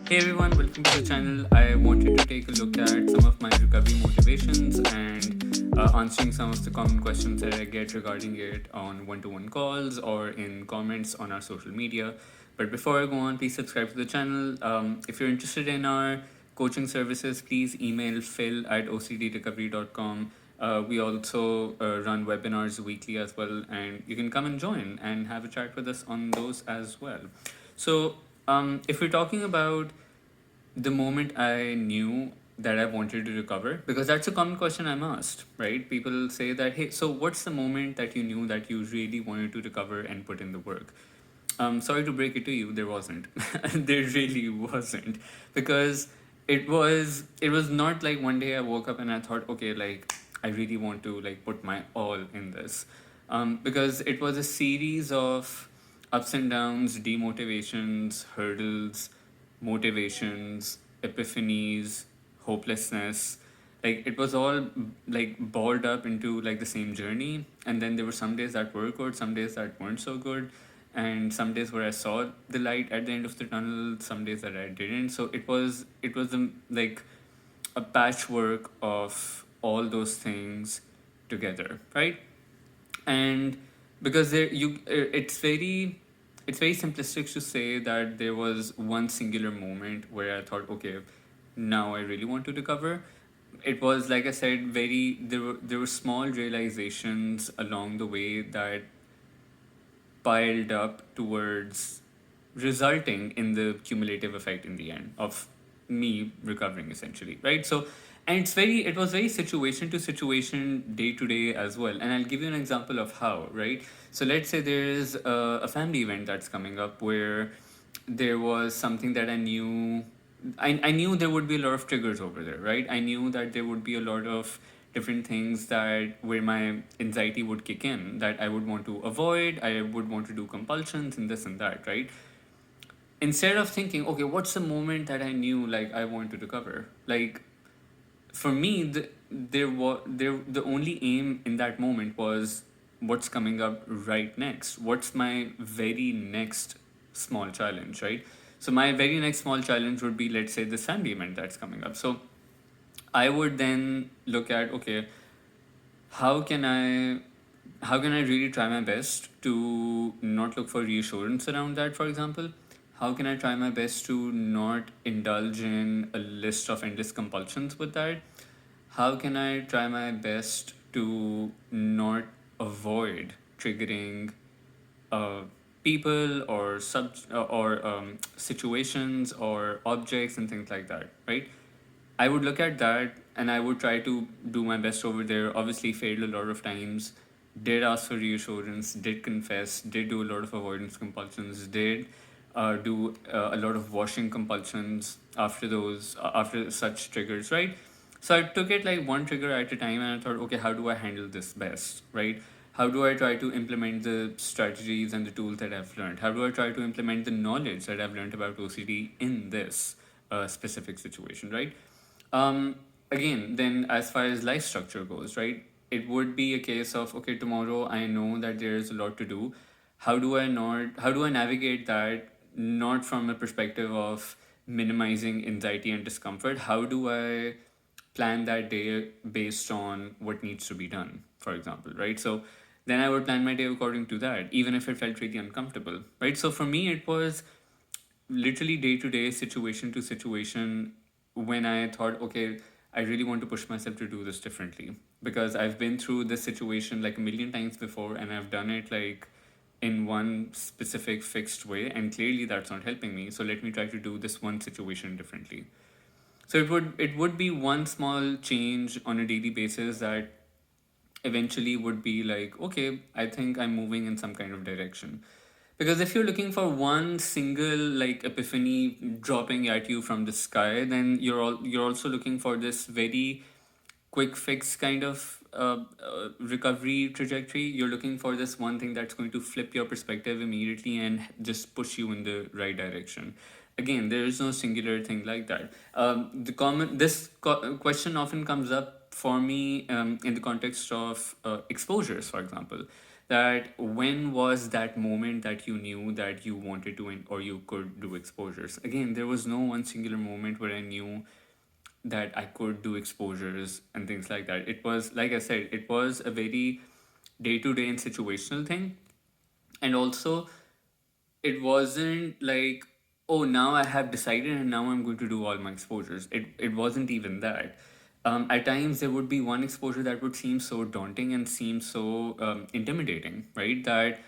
Hey everyone, welcome to the channel. I wanted to take a look at some of my recovery motivations and answering some of the common questions that I get regarding it on one-to-one calls or in comments on our social media. But before I go on, please subscribe to the channel. If you're interested in our coaching services, please email phil@ocdrecovery.com. We also run webinars weekly as well, and you can come and join and have a chat with us on those as well. So, if we're talking about the moment I knew that I wanted to recover, because that's a common question I'm asked, right? People say that, hey, so what's the moment that you knew that you really wanted to recover and put in the work? Sorry to break it to you, there wasn't. There really wasn't, because it was not like one day I woke up and I thought, okay, like I really want to like put my all in this, because it was a series of ups and downs, demotivations, hurdles, motivations, epiphanies, hopelessness. Like it was all like balled up into like the same journey, and then there were some days that were good, some days that weren't so good, and some days where I saw the light at the end of the tunnel, some days that I didn't. So it was like a patchwork of all those things together, right? And because it's very simplistic to say that there was one singular moment where I thought, okay, now I really want to recover. It was, like I said, very there were small realizations along the way that piled up towards resulting in the cumulative effect in the end of me recovering, essentially, right? So, and it was very situation to situation, day to day as well. And I'll give you an example of how, right? So let's say there's a family event that's coming up where there was something that I knew there would be a lot of triggers over there, right? I knew that there would be a lot of different things that where my anxiety would kick in, that I would want to avoid, I would want to do compulsions and this and that, right? Instead of thinking, okay, what's the moment that I knew like I want to recover? Like for me, the only aim in that moment was what's coming up right next. What's my very next small challenge, right? So my very next small challenge would be, let's say, the family event that's coming up. So I would then look at, okay, how can I how can I really try my best to not look for reassurance around that, for example? How can I try my best to not indulge in a list of endless compulsions with that? How can I try my best to not avoid triggering uh, people or situations or objects and things like that, right? I would look at that and I would try to do my best over there. Obviously, failed a lot of times. Did ask for reassurance. Did confess. Did do a lot of avoidance compulsions. Did do a lot of washing compulsions after those after such triggers, right? So I took it like one trigger at a time, and I thought, okay, how do I handle this best, right? How do I try to implement the strategies and the tools that I've learned? How do I try to implement the knowledge that I've learned about OCD in this specific situation, right? Again, then as far as life structure goes, right, it would be a case of, okay, tomorrow I know that there is a lot to do. How do I navigate that, not from a perspective of minimizing anxiety and discomfort? How do I plan that day based on what needs to be done, for example, right? So then I would plan my day according to that, even if it felt really uncomfortable, right? So for me, it was literally day to day, situation to situation, when I thought, okay, I really want to push myself to do this differently, because I've been through this situation like a million times before, and I've done it like in one specific fixed way, and clearly that's not helping me. So let me try to do this one situation differently. So it would be one small change on a daily basis that eventually would be like, okay, I think I'm moving in some kind of direction. Because if you're looking for one single like epiphany dropping at you from the sky, then you're also looking for this very quick fix kind of recovery trajectory. You're looking for this one thing that's going to flip your perspective immediately and just push you in the right direction. Again, there is no singular thing like that. Question often comes up for me in the context of exposures, for example. that when was that moment that you knew that you wanted to or you could do exposures? Again, there was no one singular moment where I knew that I could do exposures and things like that. It was, like I said, it was a very day to day and situational thing. And also, it wasn't like, oh, now I have decided and now I'm going to do all my exposures. It wasn't even that. At times, there would be one exposure that would seem so daunting and seem so intimidating, right? That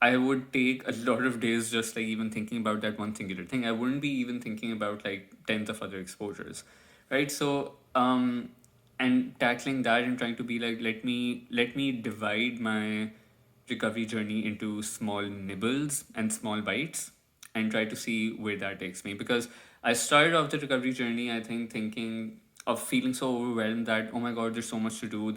I would take a lot of days just like even thinking about that one singular thing. I wouldn't be even thinking about like tens of other exposures, right? So, and tackling that and trying to be like, let me divide my recovery journey into small nibbles and small bites and try to see where that takes me. Because I started off the recovery journey, I think, thinking of feeling so overwhelmed that, oh my god, there's so much to do.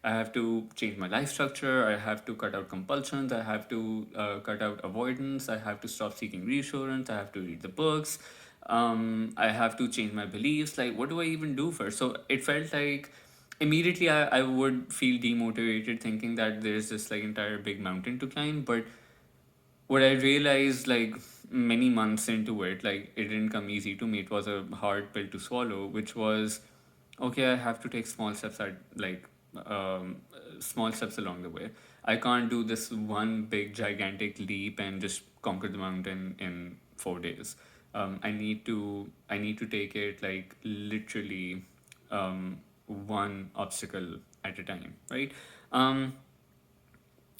I have to change my life structure. I have to cut out compulsions. I have to cut out avoidance. I have to stop seeking reassurance. I have to read the books. I have to change my beliefs. Like, what do I even do first? So it felt like immediately I would feel demotivated thinking that there's this like entire big mountain to climb. But what I realized like many months into it, like it didn't come easy to me. It was a hard pill to swallow, which was okay, I have to take small steps at like small steps along the way. I can't do this one big gigantic leap and just conquer the mountain in 4 days. I need to take it like literally one obstacle at a time, right? Um,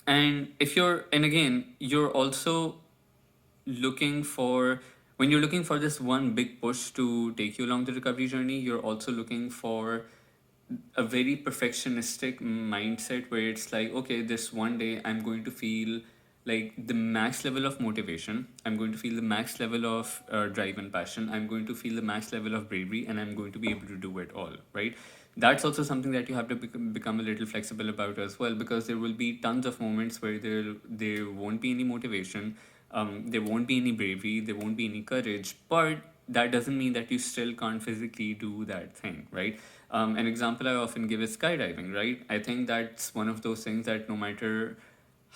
and if you're and again you're also looking for when you're looking for this one big push to take you along the recovery journey, you're also looking for a very perfectionistic mindset where it's like, okay, this one day I'm going to feel like the max level of motivation. I'm going to feel the max level of drive and passion. I'm going to feel the max level of bravery, and I'm going to be able to do it all, right? That's also something that you have to become a little flexible about as well, because there will be tons of moments where there won't be any motivation, there won't be any bravery, there won't be any courage, but that doesn't mean that you still can't physically do that thing, right? An example I often give is skydiving, right? I think that's one of those things that no matter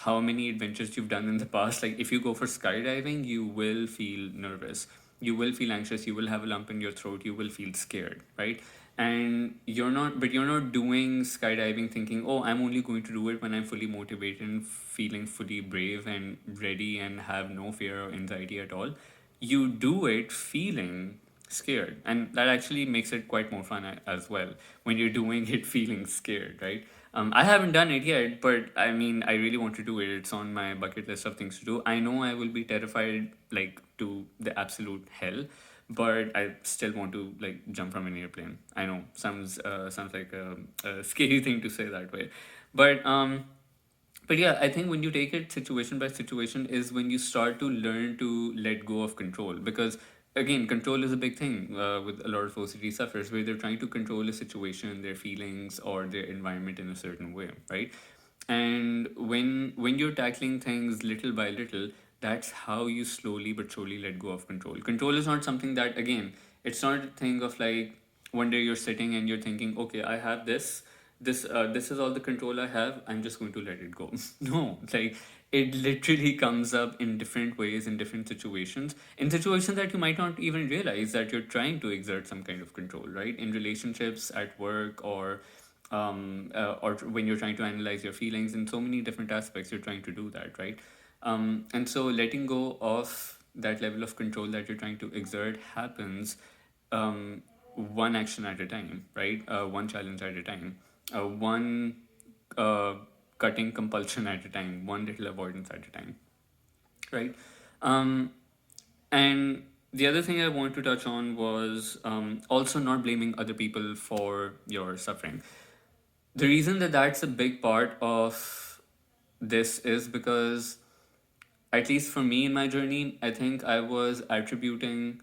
how many adventures you've done in the past, like if you go for skydiving, you will feel nervous, you will feel anxious, you will have a lump in your throat, you will feel scared, right? And you're not doing skydiving thinking, oh, I'm only going to do it when I'm fully motivated and feeling fully brave and ready and have no fear or anxiety at all. You do it feeling scared, and that actually makes it quite more fun as well when you're doing it feeling scared, right? I haven't done it yet, but I mean, I really want to do it. It's on my bucket list of things to do. I know I will be terrified like to the absolute hell, but I still want to like jump from an airplane. I know sounds like a scary thing to say that way, but yeah, I think when you take it situation by situation is when you start to learn to let go of control. Because again, control is a big thing with a lot of OCD sufferers, where they're trying to control a situation, their feelings, or their environment in a certain way, right? And when you're tackling things little by little, that's how you slowly but surely let go of control. Control is not something that, again, it's not a thing of like one day you're sitting and you're thinking, okay, I have this is all the control I have, I'm just going to let it go. No, like it literally comes up in different ways in different situations, in situations that you might not even realize that you're trying to exert some kind of control, right? In relationships, at work, or when you're trying to analyze your feelings, in so many different aspects you're trying to do that, right? And so letting go of that level of control that you're trying to exert happens one action at a time, right? One challenge at a time, one uh, cutting compulsion at a time, one little avoidance at a time, right? Um, and the other thing I want to touch on was also not blaming other people for your suffering. The reason that that's a big part of this is because, at least for me in my journey, I think I was attributing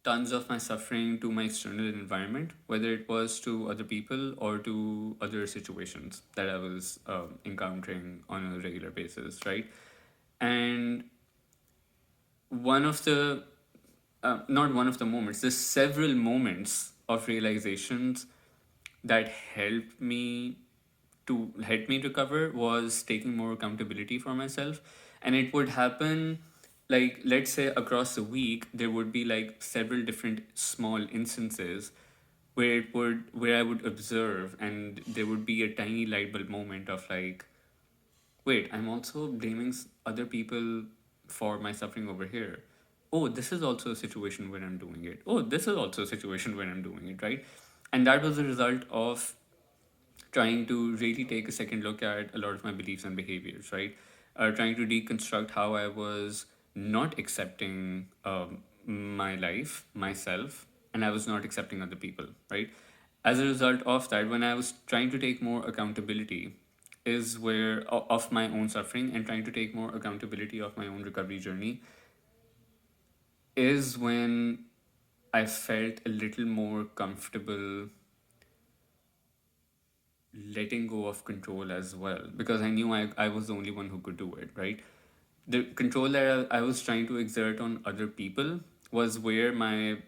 tons of my suffering to my external environment, whether it was to other people or to other situations that I was encountering on a regular basis, right? And one of the, not one of the moments, there's several moments of realizations that helped me to help me recover was taking more accountability for myself. And it would happen, like, let's say across the week, there would be like several different small instances where I would observe, and there would be a tiny light bulb moment of like, wait, I'm also blaming other people for my suffering over here. Oh, this is also a situation where I'm doing it. Oh, this is also a situation where I'm doing it, right? And that was a result of trying to really take a second look at a lot of my beliefs and behaviors, right? Trying to deconstruct how I was not accepting my life, myself, and I was not accepting other people, right? As a result of that, when I was trying to take more accountability, is where of my own suffering and trying to take more accountability of my own recovery journey, is when I felt a little more comfortable letting go of control as well, because I knew I was the only one who could do it, right? The control that I was trying to exert on other people was where my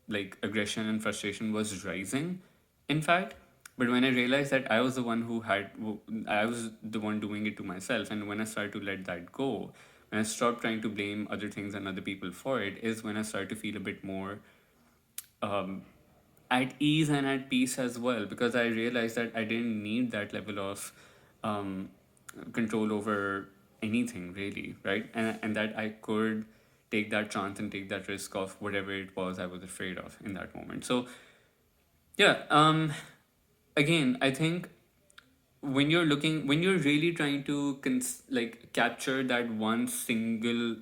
like aggression and frustration was rising, in fact. But when I realized that I was the one doing it to myself, and when I started to let that go, when I stopped trying to blame other things and other people for it, is when I started to feel a bit more um, at ease and at peace as well, because I realized that I didn't need that level of um, control over anything really, right? And that I could take that chance and take that risk of whatever it was I was afraid of in that moment. So yeah, again, I think when you're really trying to like capture that one single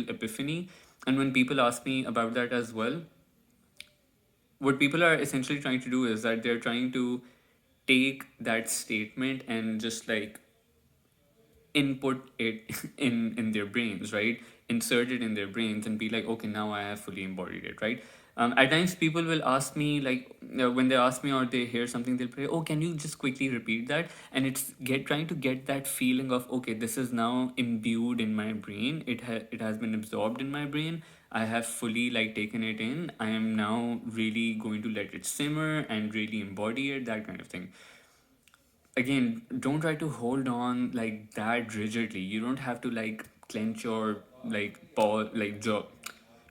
epiphany, and when people ask me about that as well, what people are essentially trying to do is that they're trying to take that statement and just like input it in their brains, right? Insert it in their brains and be like, okay, now I have fully embodied it, right? At times people will ask me like, when they ask me or they hear something, they'll say, oh, can you just quickly repeat that? And it's get trying to get that feeling of, okay, this is now imbued in my brain, it has been absorbed in my brain, I have fully like taken it in, I am now really going to let it simmer and really embody it, that kind of thing. Again, don't try to hold on like that rigidly. You don't have to like clench your like paw like jaw.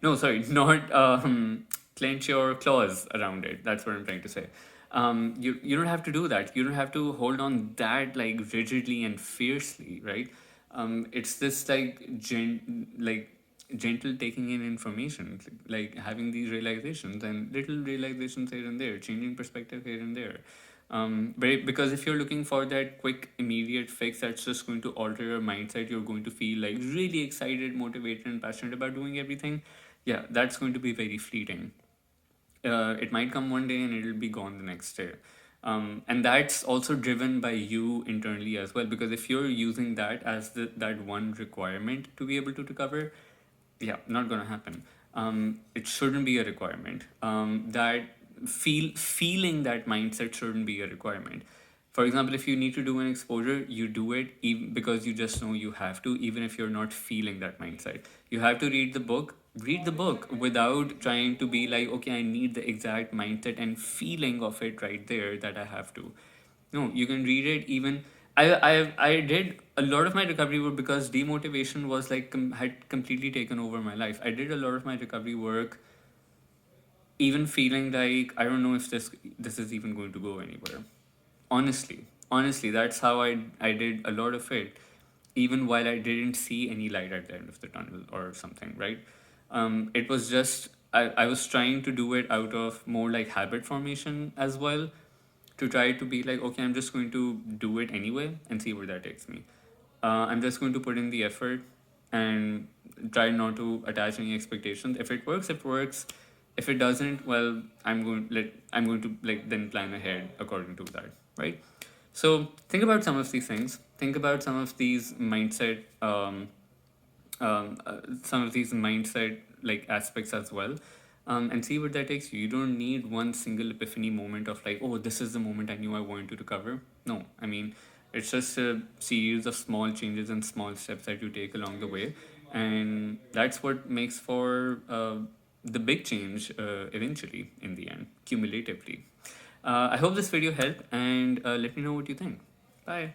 No, sorry, not clench your claws around it. That's what I'm trying to say. You don't have to do that. You don't have to hold on that like rigidly and fiercely, right? It's this like gentle taking in information, like having these realizations and little realizations here and there, changing perspective here and there. Because if you're looking for that quick, immediate fix that's just going to alter your mindset, you're going to feel like really excited, motivated, and passionate about doing everything. Yeah, that's going to be very fleeting. It might come one day and it'll be gone the next day. And that's also driven by you internally as well, because if you're using that as that one requirement to be able to recover, yeah, not gonna happen. It shouldn't be a requirement. That feeling that mindset shouldn't be a requirement. For example, if you need to do an exposure, you do it even because you just know you have to, even if you're not feeling that mindset. You have to read the book. Read the book without trying to be like, okay, I need the exact mindset and feeling of it right there that I have to. No, you can read it even. I did a lot of my recovery work because demotivation was like had completely taken over my life. I did a lot of my recovery work even feeling like I don't know if this is even going to go anywhere. Honestly, that's how I did a lot of it, even while I didn't see any light at the end of the tunnel or something, right? It was just I was trying to do it out of more like habit formation as well, to try to be like, okay, I'm just going to do it anyway and see where that takes me. I'm just going to put in the effort and try not to attach any expectations. If it works, it works. If it doesn't, well, I'm going to like then plan ahead according to that, right? So think about some of these things. Think about some of these mindset like aspects as well, and see where that takes you. You don't need one single epiphany moment of like, oh, this is the moment I knew I wanted to recover. No, I mean, it's just a series of small changes and small steps that you take along the way, and that's what makes for the big change eventually in the end, cumulatively. I hope this video helped, and let me know what you think. Bye.